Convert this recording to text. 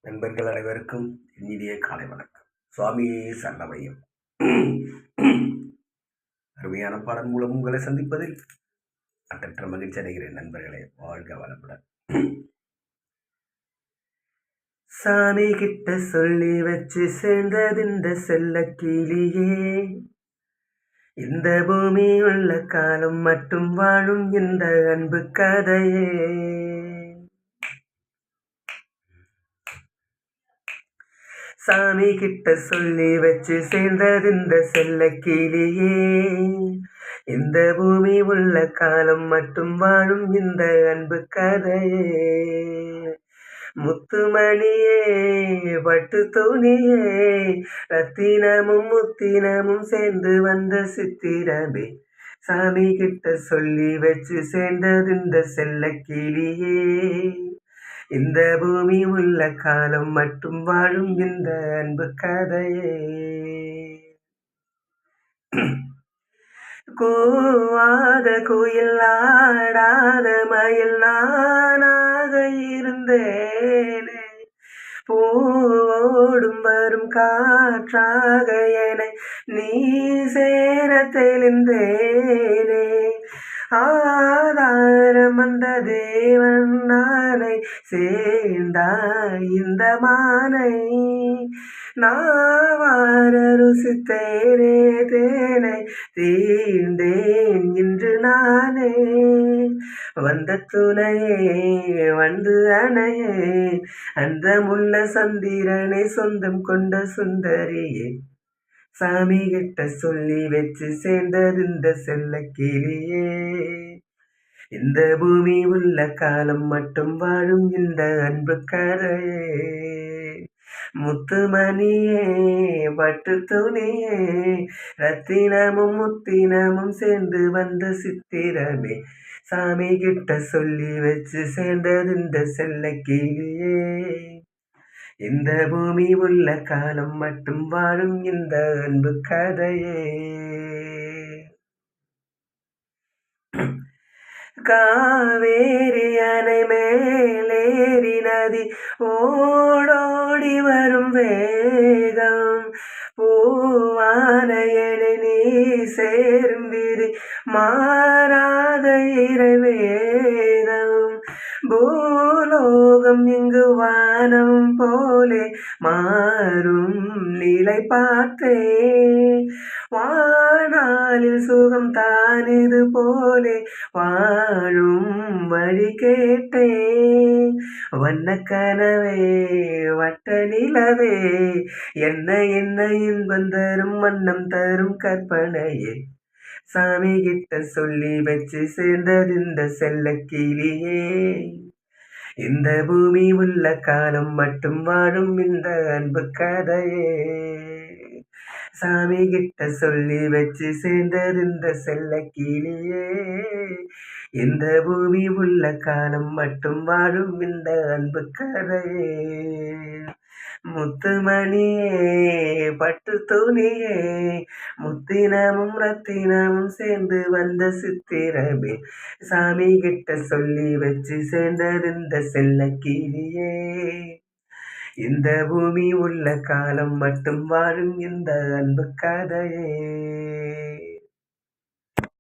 நண்பர்கள் அனைவருக்கும் இனிய காலை வணக்கம். சுவாமியே சரணமையும். அருமையான பாடல் மூலம் உங்களை சந்திப்பதில் அற்றற்ற மகிழ்ச்சி அடைகிறேன். நண்பர்களே, வாழ்க வளமுடன். சாமி கிட்ட சொல்லி வச்சு சேர்ந்தது இந்த செல்ல கிளியே, இந்த பூமி உள்ள காலம் மட்டும் வாழும் இந்த அன்பு கதையே. சாமி கிட்ட சொல்லி வச்சு சேர்ந்தது இந்த செல்ல கிளியே, இந்த பூமி உள்ள காலம் மட்டும் வாழும் இந்த அன்பு கதையே. முத்துமணியே, பட்டு துணியே, ரத்தினமும் முத்தினமும் சேர்ந்து வந்த சித்திரமே, சாமி கிட்ட சொல்லி வச்சு சேர்ந்தது இந்த செல்ல கிளியே, இந்த பூமி உள்ள காலம் மட்டும் வாழும் இந்த அன்பு கதையே. கூவாத குயில் ஆடாத மயில் நானாக இருந்தேனே, பூவோடும் வரும் காற்றாக என நீ சேர தெளிந்தேனே. ஆதாரம் அந்த தேவன் நானை சேர்ந்தாய் இந்த மானை, நாவார ருசித்தேனே தேனை தீண்டேன் இன்று நானே. வந்த துணையே வந்து அணையே, அந்த முள்ள சந்திரனை சொந்தம் கொண்ட சுந்தரியே, சாமி கிட்ட சொல்லி வச்சு சேர்ந்தது இந்த செல்ல கிளியே, இந்த பூமி உள்ள காலம் மட்டும் வாழும் இந்த அன்பு கதையே. முத்துமணியே, பட்டு துணியே, ரத்தினமும் முத்தினமும் சேர்ந்து வந்த சித்திரமே, சாமி கிட்ட சொல்லி வச்சு சேர்ந்தது இந்த செல்ல கிளியே, இந்த பூமி உள்ள காலம் மட்டும் வாழும் இந்த அன்பு கதையே. காவேரி அணை மேலேறி நதி ஓடோடி வரும் வேகம், பூவானையனை நீ சேரும் விதி மாறாத இறைவேதம். பூலோகம் இங்கு வானம் போலே மாறும் நிலை பார்த்தே, வானாலில் சுகம் தான் இது போலே வாழும் வழி கேட்டே. வண்ண கனவே வட்ட நிலவே, என்ன என்ன இன்பம் தரும் வண்ணம் தரும் கற்பனையே, சாமி கிட்ட சொல்லி வச்சு சேர்ந்தது இந்த செல்ல கிளியே, இந்த பூமி உள்ள காலம் மட்டும் வாழும் இந்த அன்பு கதையே. சாமி கிட்ட சொல்லி வச்சு சேர்ந்தது இந்த செல்ல கிளியே, இந்த பூமி உள்ள காலம் மட்டும் வாழும் இந்த அன்பு கதையே. முத்துமணியே, பட்டு துணியே, முத்தினமும் ரத்தினமும் சேர்ந்து வந்த சித்திரமே, சாமி கிட்ட சொல்லி வச்சு சேர்ந்தது இந்த செல்ல கிளியே, இந்த பூமி உள்ள காலம் மட்டும் வாழும் இந்த அன்பு கதையே.